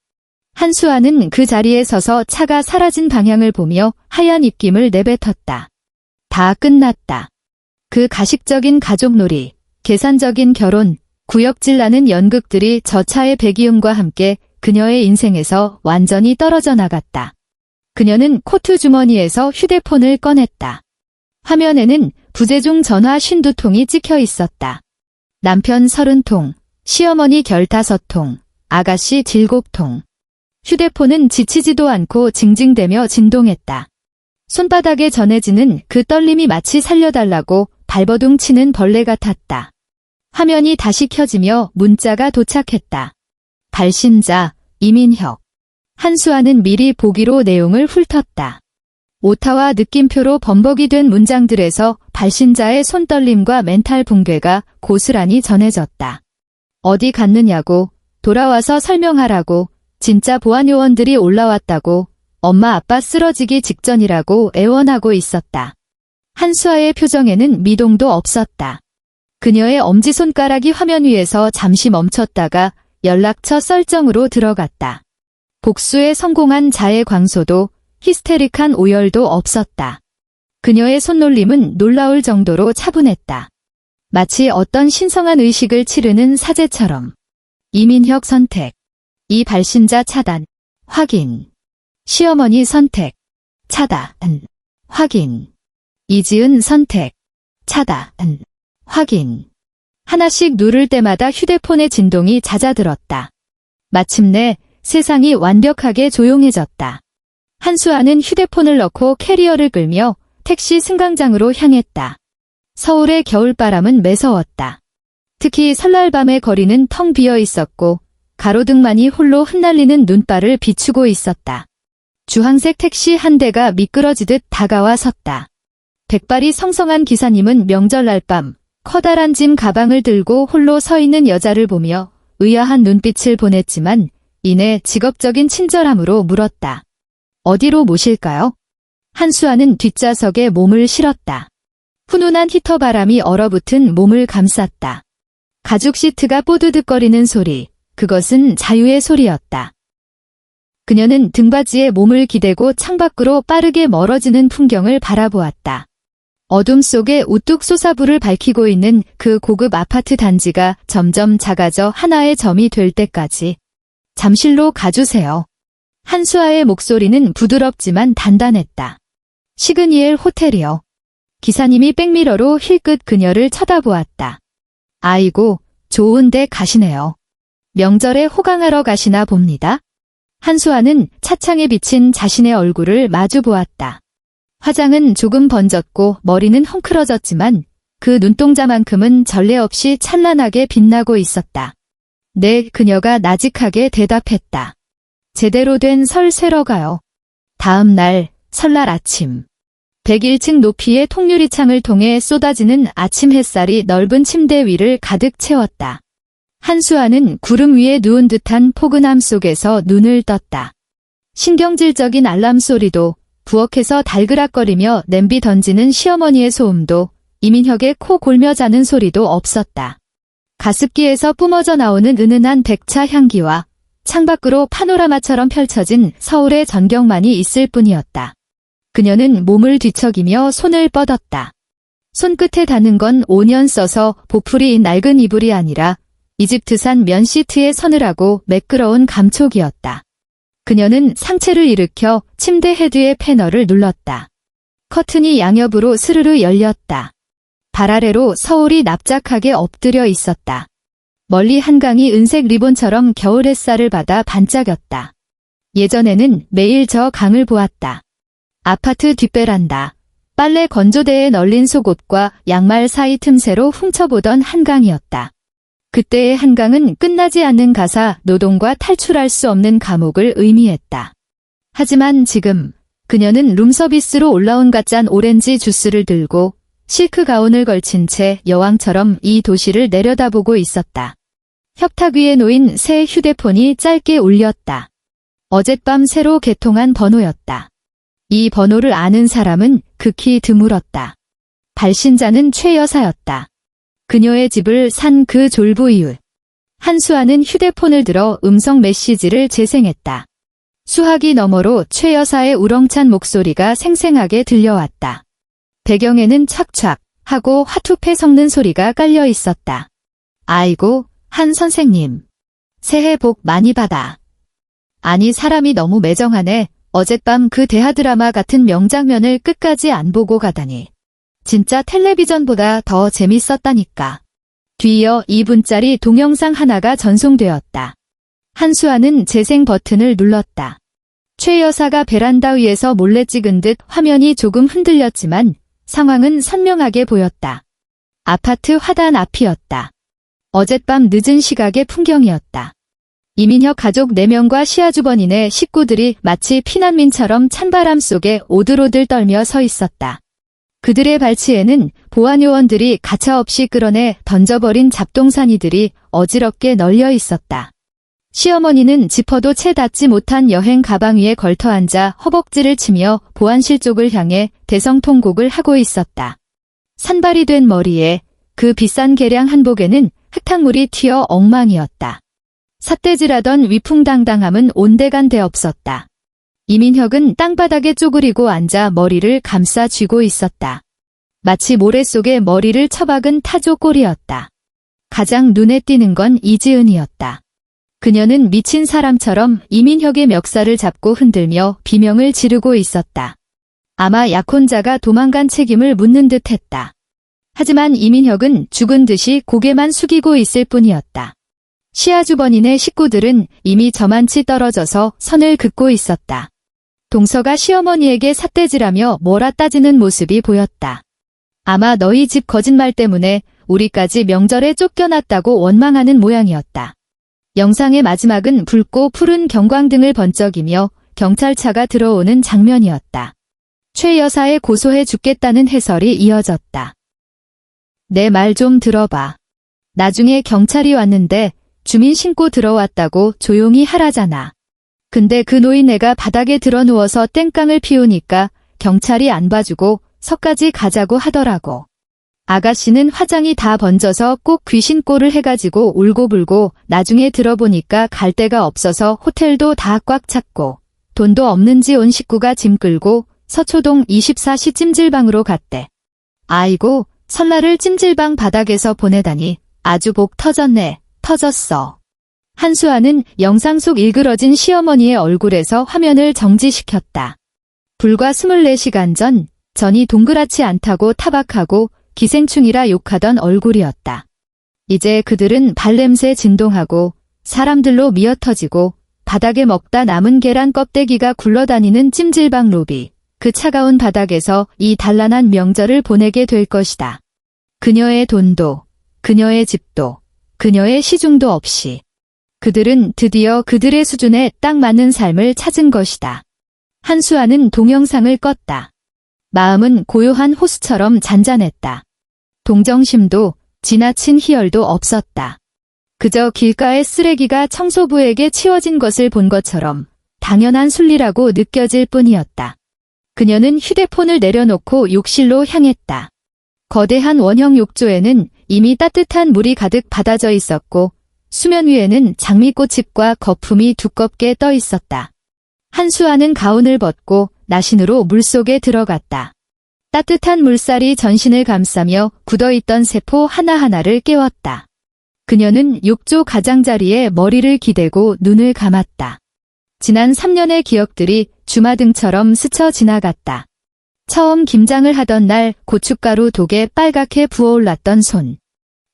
한수아는 그 자리에 서서 차가 사라진 방향을 보며 하얀 입김을 내뱉었다. 다 끝났다. 그 가식적인 가족놀이, 계산적인 결혼, 구역질 나는 연극들이 저 차의 배기음과 함께 그녀의 인생에서 완전히 떨어져 나갔다. 그녀는 코트 주머니에서 휴대폰을 꺼냈다. 화면에는 부재중 전화 52통이 찍혀 있었다. 남편 30통, 시어머니 15통, 아가씨 7통. 휴대폰은 지치지도 않고 징징대며 진동했다. 손바닥에 전해지는 그 떨림이 마치 살려달라고 발버둥 치는 벌레 같았다. 화면이 다시 켜지며 문자가 도착했다. 발신자, 이민혁. 한수아는 미리 보기로 내용을 훑었다. 오타와 느낌표로 범벅이 된 문장들에서 발신자의 손떨림과 멘탈 붕괴가 고스란히 전해졌다. 어디 갔느냐고, 돌아와서 설명하라고, 진짜 보안요원들이 올라왔다고, 엄마 아빠 쓰러지기 직전이라고 애원하고 있었다. 한수아의 표정에는 미동도 없었다. 그녀의 엄지손가락이 화면 위에서 잠시 멈췄다가 연락처 썰정으로 들어갔다. 복수에 성공한 자의 광소도 히스테릭한 오열도 없었다. 그녀의 손놀림은 놀라울 정도로 차분했다. 마치 어떤 신성한 의식을 치르는 사제처럼. 이민혁 선택. 이 발신자 차단. 확인. 시어머니 선택. 차단. 확인. 이지은 선택. 차단. 확인. 하나씩 누를 때마다 휴대폰의 진동이 잦아들었다. 마침내 세상이 완벽하게 조용해졌다. 한수아는 휴대폰을 넣고 캐리어를 끌며 택시 승강장으로 향했다. 서울의 겨울바람은 매서웠다. 특히 설날 밤의 거리는 텅 비어 있었고 가로등만이 홀로 흩날리는 눈발을 비추고 있었다. 주황색 택시 한 대가 미끄러지듯 다가와 섰다. 백발이 성성한 기사님은 명절날 밤 커다란 짐 가방을 들고 홀로 서 있는 여자를 보며 의아한 눈빛을 보냈지만 이내 직업적인 친절함으로 물었다. 어디로 모실까요? 한수아는 뒷좌석에 몸을 실었다. 훈훈한 히터 바람이 얼어붙은 몸을 감쌌다. 가죽 시트가 뽀드득거리는 소리, 그것은 자유의 소리였다. 그녀는 등받이에 몸을 기대고 창밖으로 빠르게 멀어지는 풍경을 바라보았다. 어둠 속에 우뚝 솟아불을 밝히고 있는 그 고급 아파트 단지가 점점 작아져 하나의 점이 될 때까지. 잠실로 가주세요. 한수아의 목소리는 부드럽지만 단단했다. 시그니엘 호텔이요. 기사님이 백미러로 힐끗 그녀를 쳐다보았다. 아이고, 좋은데 가시네요. 명절에 호강하러 가시나 봅니다. 한수아는 차창에 비친 자신의 얼굴을 마주 보았다. 화장은 조금 번졌고 머리는 헝클어졌지만 그 눈동자만큼은 전례 없이 찬란하게 빛나고 있었다. 네, 그녀가 나직하게 대답했다. 제대로 된 설 쇠러 가요. 다음 날, 설날 아침. 101층 높이의 통유리창을 통해 쏟아지는 아침 햇살이 넓은 침대 위를 가득 채웠다. 한수아는 구름 위에 누운 듯한 포근함 속에서 눈을 떴다. 신경질적인 알람 소리도, 부엌에서 달그락거리며 냄비 던지는 시어머니의 소음도, 이민혁의 코 골며 자는 소리도 없었다. 가습기에서 뿜어져 나오는 은은한 백차 향기와 창밖으로 파노라마처럼 펼쳐진 서울의 전경만이 있을 뿐이었다. 그녀는 몸을 뒤척이며 손을 뻗었다. 손끝에 닿는 건 5년 써서 보풀이 낡은 이불이 아니라 이집트산 면 시트의 서늘하고 매끄러운 감촉이었다. 그녀는 상체를 일으켜 침대 헤드의 패널을 눌렀다. 커튼이 양옆으로 스르르 열렸다. 발 아래로 서울이 납작하게 엎드려 있었다. 멀리 한강이 은색 리본처럼 겨울 햇살을 받아 반짝였다. 예전에는 매일 저 강을 보았다. 아파트 뒷베란다. 빨래 건조대에 널린 속옷과 양말 사이 틈새로 훔쳐보던 한강이었다. 그때의 한강은 끝나지 않는 가사 노동과 탈출할 수 없는 감옥을 의미했다. 하지만 지금 그녀는 룸서비스로 올라온 갓짠 오렌지 주스를 들고 실크 가운을 걸친 채 여왕처럼 이 도시를 내려다보고 있었다. 협탁 위에 놓인 새 휴대폰이 짧게 울렸다. 어젯밤 새로 개통한 번호였다. 이 번호를 아는 사람은 극히 드물었다. 발신자는 최 여사였다. 그녀의 집을 산 그 졸부 이웃. 한수아는 휴대폰을 들어 음성 메시지를 재생했다. 수화기 너머로 최 여사의 우렁찬 목소리가 생생하게 들려왔다. 배경에는 착착 하고 화투패 섞는 소리가 깔려 있었다. 아이고, 한 선생님. 새해 복 많이 받아. 아니, 사람이 너무 매정하네. 어젯밤 그 대하 드라마 같은 명장면을 끝까지 안 보고 가다니. 진짜 텔레비전보다 더 재밌었다니까. 뒤이어 2분짜리 동영상 하나가 전송되었다. 한수아는 재생 버튼을 눌렀다. 최 여사가 베란다 위에서 몰래 찍은 듯 화면이 조금 흔들렸지만 상황은 선명하게 보였다. 아파트 화단 앞이었다. 어젯밤 늦은 시각의 풍경이었다. 이민혁 가족 4명과 시아주버니네 식구들이 마치 피난민처럼 찬바람 속에 오들오들 떨며 서 있었다. 그들의 발치에는 보안요원들이 가차없이 끌어내 던져버린 잡동사니들이 어지럽게 널려 있었다. 시어머니는 지퍼도 채 닿지 못한 여행 가방 위에 걸터앉아 허벅지를 치며 보안실 쪽을 향해 대성통곡을 하고 있었다. 산발이 된 머리에 그 비싼 개량 한복에는 흙탕물이 튀어 엉망이었다. 삿대질하던 위풍당당함은 온데간데 없었다. 이민혁은 땅바닥에 쪼그리고 앉아 머리를 감싸 쥐고 있었다. 마치 모래 속에 머리를 처박은 타조 꼴이었다. 가장 눈에 띄는 건 이지은이었다. 그녀는 미친 사람처럼 이민혁의 멱살을 잡고 흔들며 비명을 지르고 있었다. 아마 약혼자가 도망간 책임을 묻는 듯 했다. 하지만 이민혁은 죽은 듯이 고개만 숙이고 있을 뿐이었다. 시아주버니네 식구들은 이미 저만치 떨어져서 선을 긋고 있었다. 동서가 시어머니에게 삿대질하며 뭐라 따지는 모습이 보였다. 아마 너희 집 거짓말 때문에 우리까지 명절에 쫓겨났다고 원망하는 모양이었다. 영상의 마지막은 붉고 푸른 경광등을 번쩍이며 경찰차가 들어오는 장면이었다. 최 여사의 고소해 죽겠다는 해설이 이어졌다. 내 말 좀 들어봐. 나중에 경찰이 왔는데 주민 신고 들어왔다고 조용히 하라잖아. 근데 그 노인네가 바닥에 들어 누워서 땡깡을 피우니까 경찰이 안 봐주고 서까지 가자고 하더라고. 아가씨는 화장이 다 번져서 꼭 귀신꼴을 해가지고 울고불고 나중에 들어보니까 갈 데가 없어서 호텔도 다 꽉 찼고 돈도 없는지 온 식구가 짐 끌고 서초동 24시 찜질방으로 갔대. 아이고, 설날을 찜질방 바닥에서 보내다니 아주 복 터졌네. 터졌어. 한수아는 영상 속 일그러진 시어머니의 얼굴에서 화면을 정지시켰다. 불과 24시간 전 전이 동그랗지 않다고 타박하고 기생충이라 욕하던 얼굴이었다. 이제 그들은 발냄새 진동하고 사람들로 미어터지고 바닥에 먹다 남은 계란 껍데기가 굴러다니는 찜질방 로비, 그 차가운 바닥에서 이 단란한 명절을 보내게 될 것이다. 그녀의 돈도, 그녀의 집도, 그녀의 시중도 없이. 그들은 드디어 그들의 수준에 딱 맞는 삶을 찾은 것이다. 한수아는 동영상을 껐다. 마음은 고요한 호수처럼 잔잔했다. 동정심도 지나친 희열도 없었다. 그저 길가의 쓰레기가 청소부에게 치워진 것을 본 것처럼 당연한 순리라고 느껴질 뿐이었다. 그녀는 휴대폰을 내려놓고 욕실로 향했다. 거대한 원형 욕조에는 이미 따뜻한 물이 가득 받아져 있었고 수면 위에는 장미꽃잎과 거품이 두껍게 떠 있었다. 한수아는 가운을 벗고 나신으로 물속에 들어갔다. 따뜻한 물살이 전신을 감싸며 굳어있던 세포 하나하나를 깨웠다. 그녀는 욕조 가장자리에 머리를 기대고 눈을 감았다. 지난 3년의 기억들이 주마등처럼 스쳐 지나갔다. 처음 김장을 하던 날 고춧가루 독에 빨갛게 부어올랐던 손.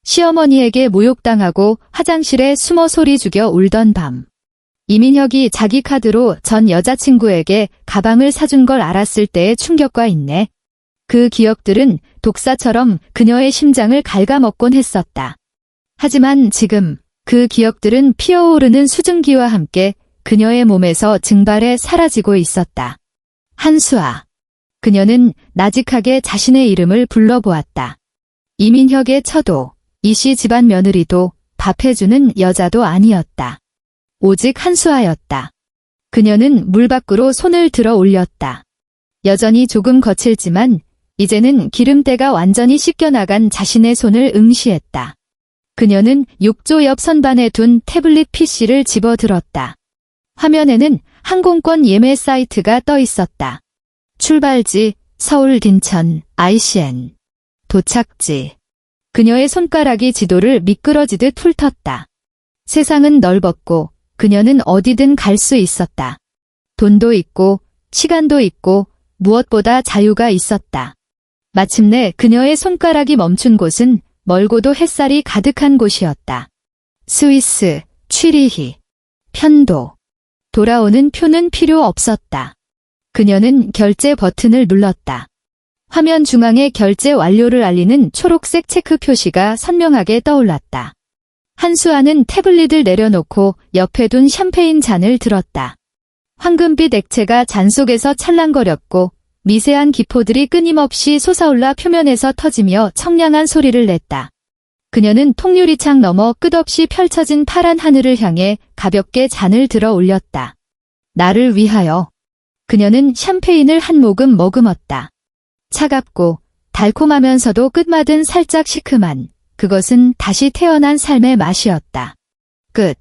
시어머니에게 모욕당하고 화장실에 숨어 소리 죽여 울던 밤. 이민혁이 자기 카드로 전 여자친구에게 가방을 사준 걸 알았을 때의 충격과 인내. 그 기억들은 독사처럼 그녀의 심장을 갉아먹곤 했었다. 하지만 지금 그 기억들은 피어오르는 수증기와 함께 그녀의 몸에서 증발해 사라지고 있었다. 한수아. 그녀는 나직하게 자신의 이름을 불러보았다. 이민혁의 처도, 이씨 집안 며느리도 밥 해주는 여자도 아니었다. 오직 한수아였다. 그녀는 물 밖으로 손을 들어 올렸다. 여전히 조금 거칠지만 이제는 기름때가 완전히 씻겨나간 자신의 손을 응시했다. 그녀는 욕조 옆 선반에 둔 태블릿 PC를 집어들었다. 화면에는 항공권 예매 사이트가 떠 있었다. 출발지 서울 딘천 ICN. 도착지. 그녀의 손가락이 지도를 미끄러지듯 훑었다. 세상은 넓었고 그녀는 어디든 갈 수 있었다. 돈도 있고 시간도 있고 무엇보다 자유가 있었다. 마침내 그녀의 손가락이 멈춘 곳은 멀고도 햇살이 가득한 곳이었다. 스위스, 취리히. 편도. 돌아오는 표는 필요 없었다. 그녀는 결제 버튼을 눌렀다. 화면 중앙에 결제 완료를 알리는 초록색 체크 표시가 선명하게 떠올랐다. 한수아는 태블릿을 내려놓고 옆에 둔 샴페인 잔을 들었다. 황금빛 액체가 잔 속에서 찰랑거렸고 미세한 기포들이 끊임없이 솟아올라 표면에서 터지며 청량한 소리를 냈다. 그녀는 통유리창 너머 끝없이 펼쳐진 파란 하늘을 향해 가볍게 잔을 들어 올렸다. 나를 위하여. 그녀는 샴페인을 한 모금 머금었다. 차갑고 달콤하면서도 끝맛은 살짝 시큼한, 그것은 다시 태어난 삶의 맛이었다. 끝.